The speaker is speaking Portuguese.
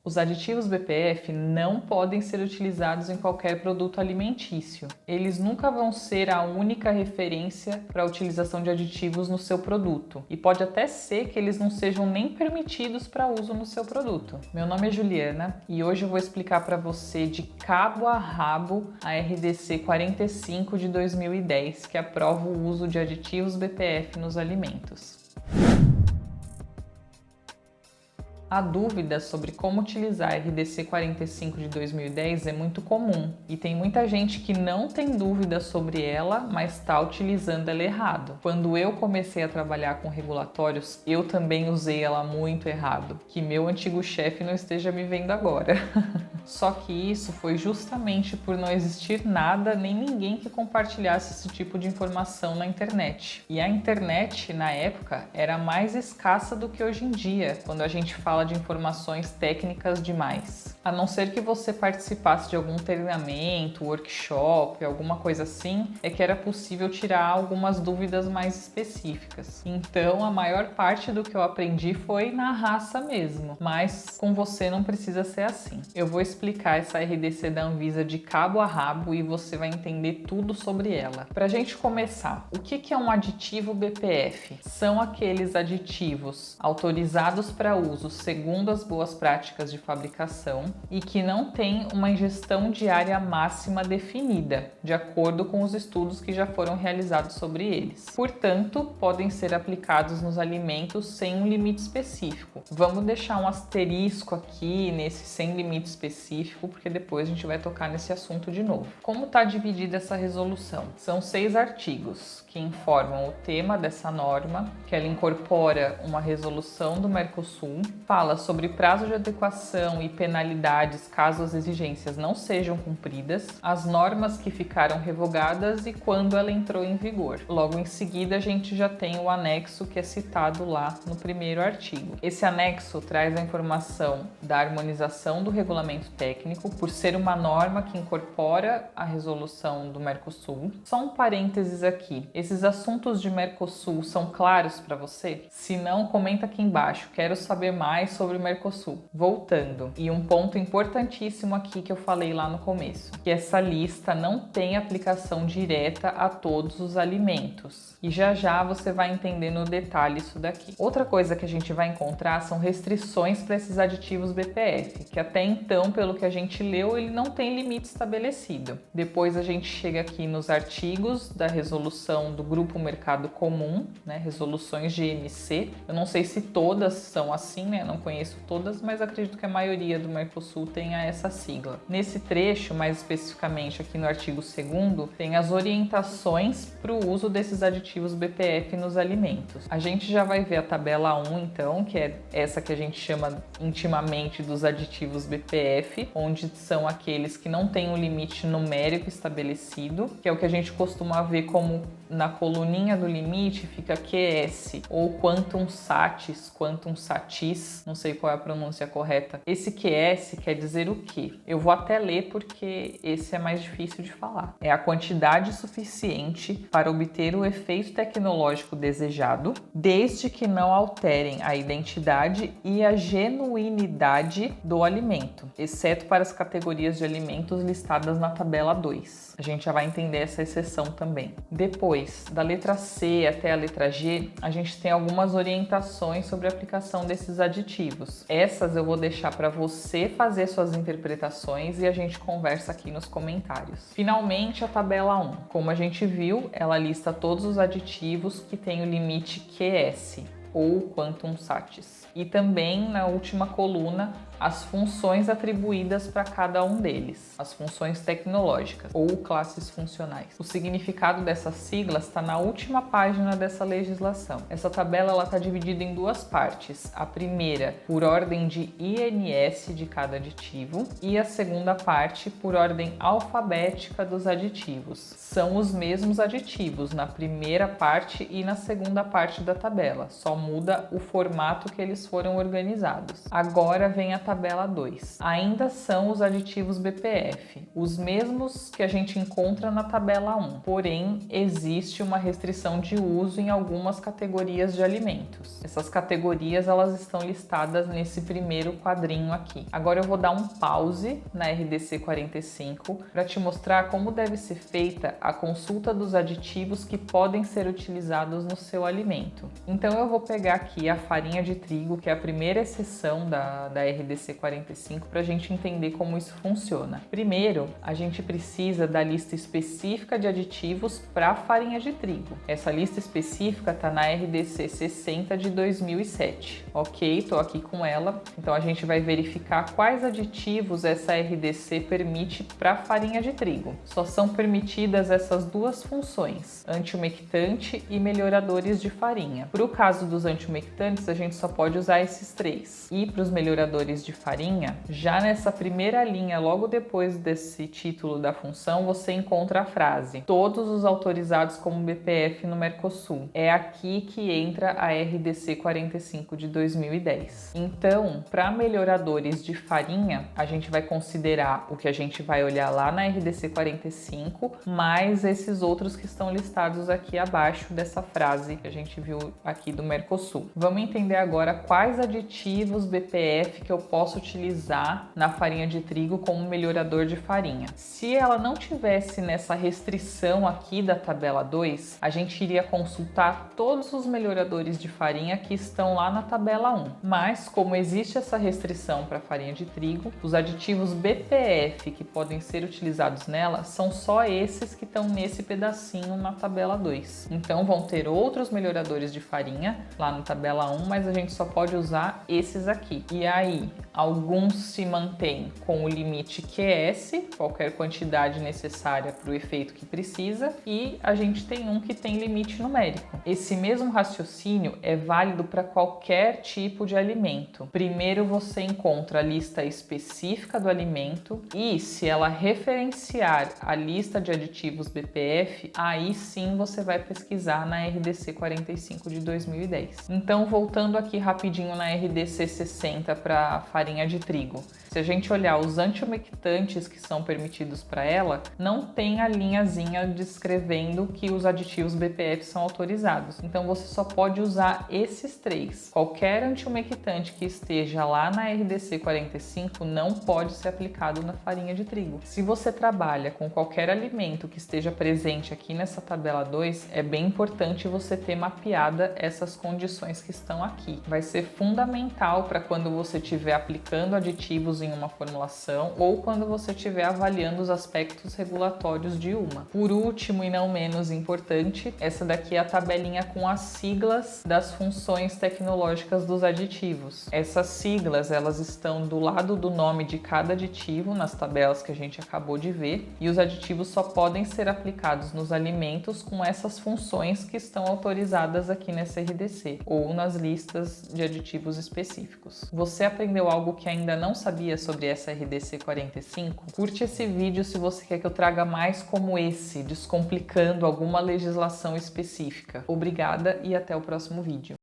Os aditivos BPF não podem ser utilizados em qualquer produto alimentício. Eles nunca vão ser a única referência para a utilização de aditivos no seu produto. E pode até ser que eles não sejam nem permitidos para uso no seu produto. Meu nome é Juliana e hoje eu vou explicar para você de cabo a rabo a RDC 45 de 2010, que aprova o uso de aditivos BPF nos alimentos. A dúvida sobre como utilizar a RDC 45 de 2010 é muito comum e tem muita gente que não tem dúvida sobre ela, mas está utilizando ela errado. Quando eu comecei a trabalhar com regulatórios, eu também usei ela muito errado. Que meu antigo chefe não esteja me vendo agora. Só que isso foi justamente por não existir nada nem ninguém que compartilhasse esse tipo de informação na internet. E a internet, na época, era mais escassa do que hoje em dia, quando a gente fala de informações técnicas demais. A não ser que você participasse de algum treinamento, workshop, alguma coisa assim, é que era possível tirar algumas dúvidas mais específicas. Então, a maior parte do que eu aprendi foi na raça mesmo, mas com você não precisa ser assim. Eu vou explicar essa RDC da Anvisa de cabo a rabo e você vai entender tudo sobre ela. Pra gente começar, o que é um aditivo BPF? São aqueles aditivos autorizados para uso segundo as boas práticas de fabricação e que não têm uma ingestão diária máxima definida, de acordo com os estudos que já foram realizados sobre eles. Portanto, podem ser aplicados nos alimentos sem um limite específico. Vamos deixar um asterisco aqui nesse sem limite específico, porque depois a gente vai tocar nesse assunto de novo. Como está dividida essa resolução? São 6 artigos que informam o tema dessa norma, que ela incorpora uma resolução do Mercosul, fala sobre prazo de adequação e penalidades caso as exigências não sejam cumpridas, as normas que ficaram revogadas e quando ela entrou em vigor. Logo em seguida, a gente já tem o anexo que é citado lá no primeiro artigo. Esse anexo traz a informação da harmonização do regulamento técnico, por ser uma norma que incorpora a resolução do Mercosul. Só um parênteses aqui. Esses assuntos de Mercosul são claros para você? Se não, comenta aqui embaixo. Quero saber mais sobre o Mercosul. Voltando, e um ponto importantíssimo aqui que eu falei lá no começo, que essa lista não tem aplicação direta a todos os alimentos. E já já você vai entender no detalhe isso daqui. Outra coisa que a gente vai encontrar são restrições para esses aditivos BPF, que até então, pelo que a gente leu, ele não tem limite estabelecido. Depois a gente chega aqui nos artigos da resolução do Grupo Mercado Comum, né, resoluções GMC. Eu não sei se todas são assim, né? Não conheço todas, mas acredito que a maioria do Mercosul tenha essa sigla. Nesse trecho, mais especificamente aqui no artigo 2º, tem as orientações para o uso desses aditivos BPF nos alimentos. A gente já vai ver a tabela 1, então, que é essa que a gente chama intimamente dos aditivos BPF, onde são aqueles que não têm um limite numérico estabelecido, que é o que a gente costuma ver como na coluninha do limite fica QS, ou Quantum Satis, Quantum Satis, não sei qual é a pronúncia correta. Esse QS quer dizer o quê? Eu vou até ler porque esse é mais difícil de falar. É a quantidade suficiente para obter o efeito tecnológico desejado, desde que não alterem a identidade e a genuinidade do alimento, exceto para as categorias de alimentos listadas na tabela 2. A gente já vai entender essa exceção também. Depois, da letra C até a letra G, a gente tem algumas orientações sobre a aplicação desses aditivos. Essas eu vou deixar para você fazer suas interpretações e a gente conversa aqui nos comentários. Finalmente, a tabela 1. Como a gente viu, ela lista todos os aditivos que têm o limite QS, ou Quantum Satis. E também, na última coluna, as funções atribuídas para cada um deles, as funções tecnológicas ou classes funcionais. O significado dessas siglas está na última página dessa legislação. Essa tabela está dividida em 2 partes. A primeira por ordem de INS de cada aditivo e a segunda parte por ordem alfabética dos aditivos. São os mesmos aditivos na primeira parte e na segunda parte da tabela, só muda o formato que eles foram organizados. Agora vem a tabela 2. Ainda são os aditivos BPF, os mesmos que a gente encontra na tabela 1, porém existe uma restrição de uso em algumas categorias de alimentos. Essas categorias elas estão listadas nesse primeiro quadrinho aqui. Agora eu vou dar um pause na RDC 45 para te mostrar como deve ser feita a consulta dos aditivos que podem ser utilizados no seu alimento. Então eu vou pegar aqui a farinha de trigo, que é a primeira exceção da RDC 45, para a gente entender como isso funciona. Primeiro, a gente precisa da lista específica de aditivos para a farinha de trigo. Essa lista específica está na RDC 60 de 2007. Ok, estou aqui com ela. Então a gente vai verificar quais aditivos essa RDC permite para a farinha de trigo. Só são permitidas essas duas funções, antiumectante e melhoradores de farinha. Para o caso dos antiumectantes, a gente só pode usar esses três. E para os melhoradores de farinha, já nessa primeira linha, logo depois desse título da função, você encontra a frase: todos os autorizados como BPF no Mercosul. É aqui que entra a RDC 45 de 2010. Então, para melhoradores de farinha, a gente vai considerar o que a gente vai olhar lá na RDC 45, mais esses outros que estão listados aqui abaixo dessa frase que a gente viu aqui do Mercosul. Vamos entender agora quais aditivos BPF que eu posso utilizar na farinha de trigo como melhorador de farinha. Se ela não tivesse nessa restrição aqui da tabela 2, a gente iria consultar todos os melhoradores de farinha que estão lá na tabela 1. Mas, como existe essa restrição para farinha de trigo, os aditivos BPF que podem ser utilizados nela são só esses que estão nesse pedacinho na tabela 2. Então, vão ter outros melhoradores de farinha lá na tabela 1, mas a gente só pode usar esses aqui. E aí, alguns se mantêm com o limite QS, qualquer quantidade necessária para o efeito que precisa, e a gente tem um que tem limite numérico. Esse mesmo raciocínio é válido para qualquer tipo de alimento. Primeiro você encontra a lista específica do alimento e, se ela referenciar a lista de aditivos BPF, aí sim você vai pesquisar na RDC 45 de 2010. Então, voltando aqui rapidinho na RDC 60 para farinha de trigo. Se a gente olhar os antiumectantes que são permitidos para ela, não tem a linhazinha descrevendo que os aditivos BPF são autorizados. Então você só pode usar esses três. Qualquer antiumectante que esteja lá na RDC 45 não pode ser aplicado na farinha de trigo. Se você trabalha com qualquer alimento que esteja presente aqui nessa tabela 2, é bem importante você ter mapeada essas condições que estão aqui. Vai ser fundamental para quando você estiver aplicando aditivos em uma formulação ou quando você estiver avaliando os aspectos regulatórios de uma. Por último e não menos importante, essa daqui é a tabelinha com as siglas das funções tecnológicas dos aditivos. Essas siglas, elas estão do lado do nome de cada aditivo nas tabelas que a gente acabou de ver, e os aditivos só podem ser aplicados nos alimentos com essas funções que estão autorizadas aqui nessa RDC ou nas listas de aditivos específicos. Você aprendeu algo que ainda não sabia sobre essa RDC 45? Curte esse vídeo se você quer que eu traga mais como esse, descomplicando alguma legislação específica. Obrigada e até o próximo vídeo.